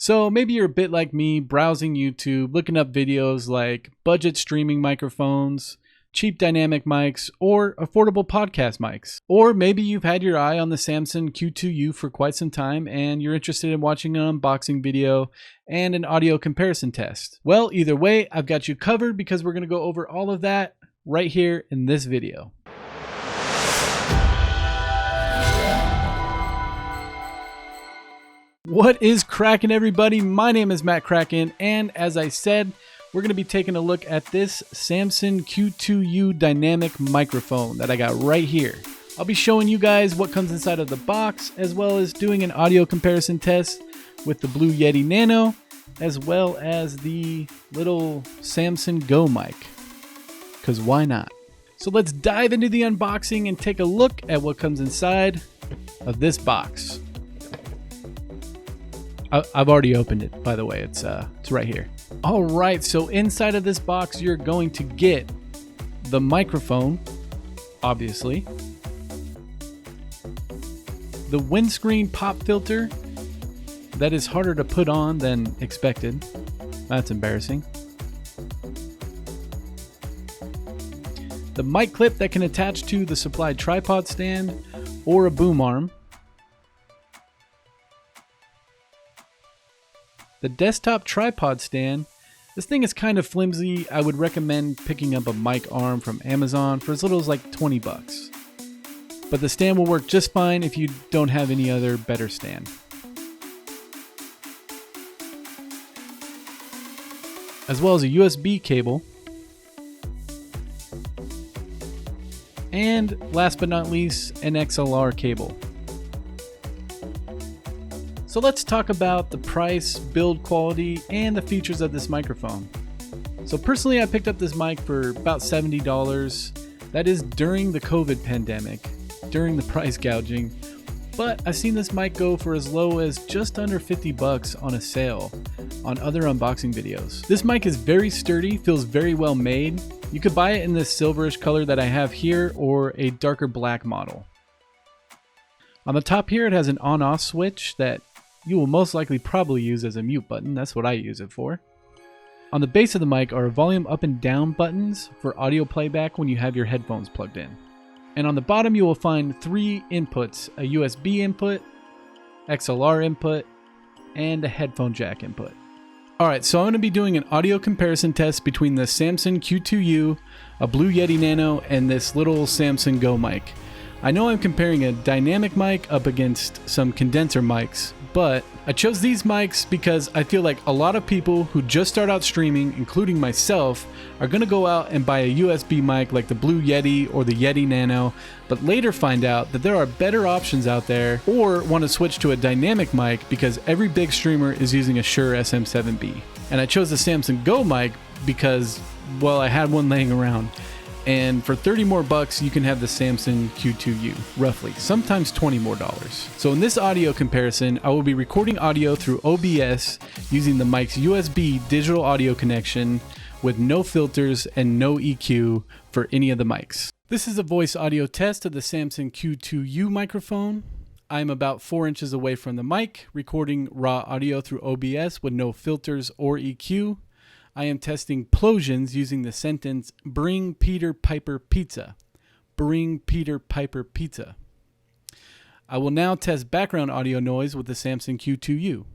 So maybe you're a bit like me, browsing YouTube, looking up videos like budget streaming microphones, cheap dynamic mics, or affordable podcast mics. Or maybe you've had your eye on the Samson Q2U for quite some time and you're interested in watching an unboxing video and an audio comparison test. Well, either way, I've got you covered because we're going to go over all of that right here in this video. What is cracking, everybody? My name is Matt Kraken, and as I said, we're going to be taking a look at this Samson Q2U Dynamic microphone that I got right here. I'll be showing you guys what comes inside of the box, as well as doing an audio comparison test with the Blue Yeti Nano, as well as the little Samson Go mic, because why not? So let's dive into the unboxing and take a look at what comes inside of this box. I've already opened it, by the way. It's right here. All right, so inside of this box, you're going to get the microphone, obviously, the windscreen pop filter that is harder to put on than expected. That's embarrassing. The mic clip that can attach to the supplied tripod stand or a boom arm. The desktop tripod stand, this thing is kind of flimsy. I would recommend picking up a mic arm from Amazon for as little as like 20 bucks. But the stand will work just fine if you don't have any other better stand. As well as a USB cable. And last but not least, an XLR cable. So let's talk about the price, build quality, and the features of this microphone. So personally, I picked up this mic for about $70. That is during the COVID pandemic, during the price gouging. But I've seen this mic go for as low as just under 50 bucks on a sale on other unboxing videos. This mic is very sturdy, feels very well made. You could buy it in this silverish color that I have here or a darker black model. On the top here, it has an on-off switch that you will most likely probably use as a mute button. That's what I use it for. On the base of the mic are volume up and down buttons for audio playback when you have your headphones plugged in. And on the bottom you will find three inputs: a USB input, XLR input, and a headphone jack input. Alright, so I'm going to be doing an audio comparison test between the Samson Q2U, a Blue Yeti Nano, and this little Samson Go mic. I know I'm comparing a dynamic mic up against some condenser mics, but I chose these mics because I feel like a lot of people who just start out streaming, including myself, are going to go out and buy a USB mic like the Blue Yeti or the Yeti Nano, but later find out that there are better options out there, or want to switch to a dynamic mic because every big streamer is using a Shure SM7B. And I chose the Samson Go mic because, well, I had one laying around. And for 30 more bucks, you can have the Samson Q2U, roughly, sometimes $20 more. So in this audio comparison, I will be recording audio through OBS using the mic's USB digital audio connection with no filters and no EQ for any of the mics. This is a voice audio test of the Samson Q2U microphone. I'm about 4 inches away from the mic, recording raw audio through OBS with no filters or EQ. I am testing plosions using the sentence, "Bring Peter Piper pizza." Bring Peter Piper pizza. I will now test background audio noise with the Samson Q2U.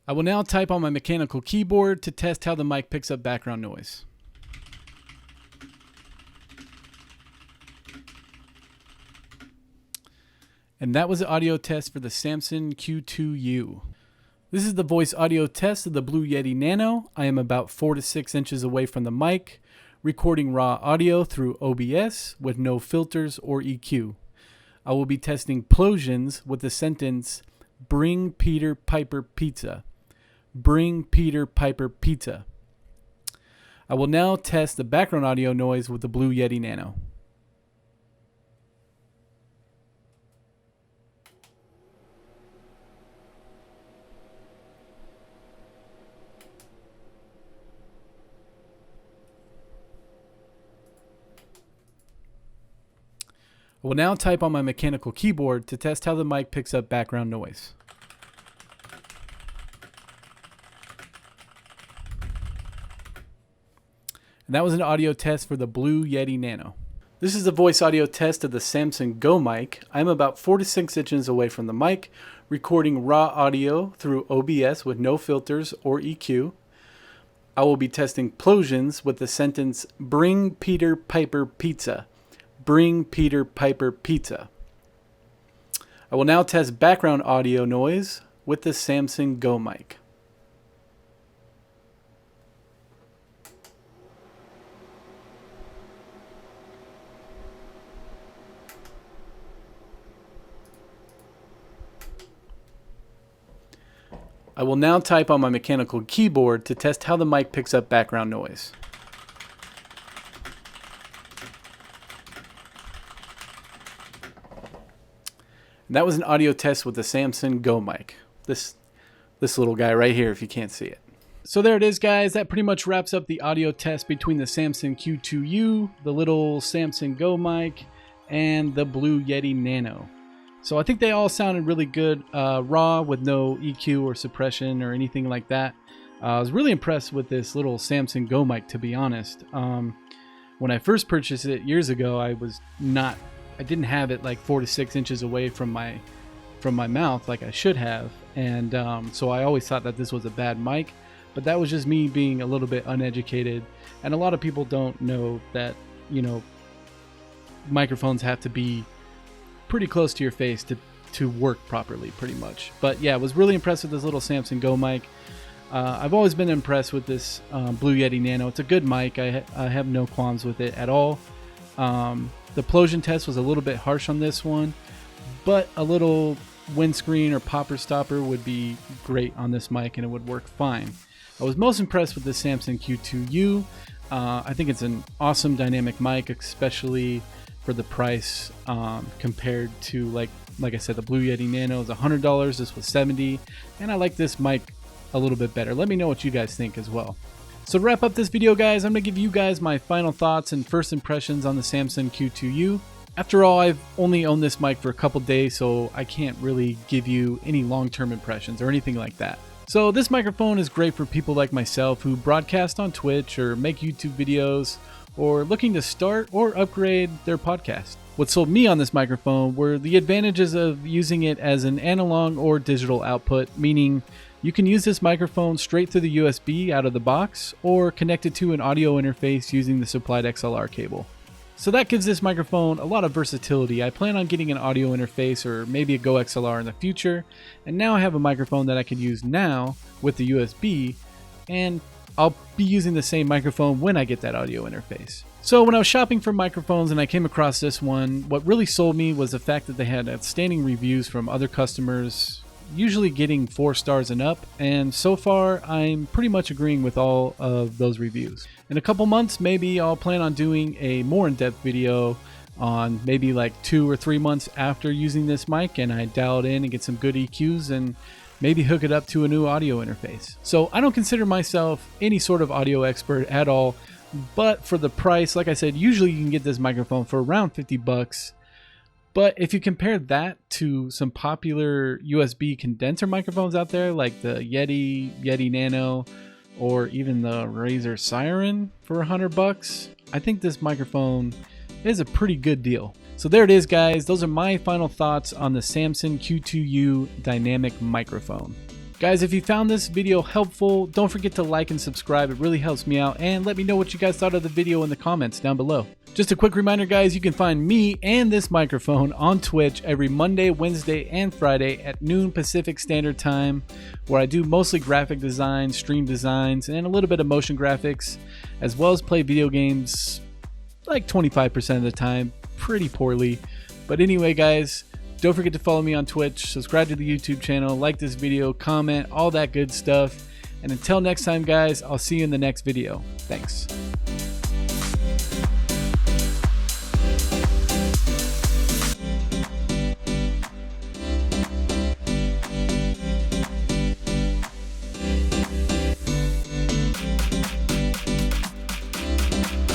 I will now type on my mechanical keyboard to test how the mic picks up background noise. And that was the audio test for the Samson Q2U. This is the voice audio test of the Blue Yeti Nano. I am about 4 to 6 inches away from the mic, recording raw audio through OBS with no filters or EQ. I will be testing plosions with the sentence, "Bring Peter Piper pizza." Bring Peter Piper pizza. I will now test the background audio noise with the Blue Yeti Nano. I will now type on my mechanical keyboard to test how the mic picks up background noise. And that was an audio test for the Blue Yeti Nano. This is a voice audio test of the Samson Go mic. I'm about 4 to 6 inches away from the mic, recording raw audio through OBS with no filters or EQ. I will be testing plosions with the sentence, "Bring Peter Piper pizza." Bring Peter Piper pizza. I will now test background audio noise with the Samson Go mic. I will now type on my mechanical keyboard to test how the mic picks up background noise. And that was an audio test with the Samson Go mic. This little guy right here, if you can't see it. So there it is, guys. That pretty much wraps up the audio test between the Samson Q2U, the little Samson Go mic, and the Blue Yeti Nano. So I think they all sounded really good, raw with no EQ or suppression or anything like that. I was really impressed with this little Samson Go mic, to be honest. When I first purchased it years ago, I didn't have it like 4 to 6 inches away from my mouth like I should have, and so I always thought that this was a bad mic. But that was just me being a little bit uneducated, and a lot of people don't know that, you know, microphones have to be pretty close to your face to work properly, pretty much. But yeah, I was really impressed with this little Samson Go mic. I've always been impressed with this Blue Yeti Nano. It's a good mic. I have no qualms with it at all. The plosion test was a little bit harsh on this one, but a little windscreen or popper stopper would be great on this mic and it would work fine. I was most impressed with the Samson Q2U. I think it's an awesome dynamic mic, especially for the price, compared to like I said, the Blue Yeti Nano is $100. This was $70, and I like this mic a little bit better. Let me know what you guys think as well. So to wrap up this video, guys, I'm going to give you guys my final thoughts and first impressions on the Samson Q2U. After all, I've only owned this mic for a couple days, so I can't really give you any long-term impressions or anything like that. So this microphone is great for people like myself who broadcast on Twitch or make YouTube videos or looking to start or upgrade their podcast. What sold me on this microphone were the advantages of using it as an analog or digital output, meaning you can use this microphone straight through the USB out of the box or connect it to an audio interface using the supplied XLR cable. So that gives this microphone a lot of versatility. I plan on getting an audio interface or maybe a Go XLR in the future, and now I have a microphone that I could use now with the USB, and I'll be using the same microphone when I get that audio interface. So when I was shopping for microphones and I came across this one, what really sold me was the fact that they had outstanding reviews from other customers, usually getting 4 stars and up, and so far I'm pretty much agreeing with all of those reviews. In a couple months, maybe I'll plan on doing a more in-depth video on maybe like 2 or 3 months after using this mic, and I dial it in and get some good EQs and maybe hook it up to a new audio interface. So I don't consider myself any sort of audio expert at all, but for the price, like I said, usually you can get this microphone for around 50 bucks. But if you compare that to some popular USB condenser microphones out there, like the Yeti Nano, or even the Razer Siren for 100 bucks, I think this microphone is a pretty good deal. So there it is, guys. Those are my final thoughts on the Samson Q2U Dynamic microphone. Guys, if you found this video helpful, don't forget to like and subscribe. It really helps me out, and let me know what you guys thought of the video in the comments down below. Just a quick reminder, guys, you can find me and this microphone on Twitch every Monday, Wednesday, and Friday at noon Pacific Standard Time, where I do mostly graphic design, stream designs, and a little bit of motion graphics, as well as play video games like 25% of the time, pretty poorly. But anyway, guys, don't forget to follow me on Twitch, subscribe to the YouTube channel, like this video, comment, all that good stuff. And until next time, guys, I'll see you in the next video. Thanks.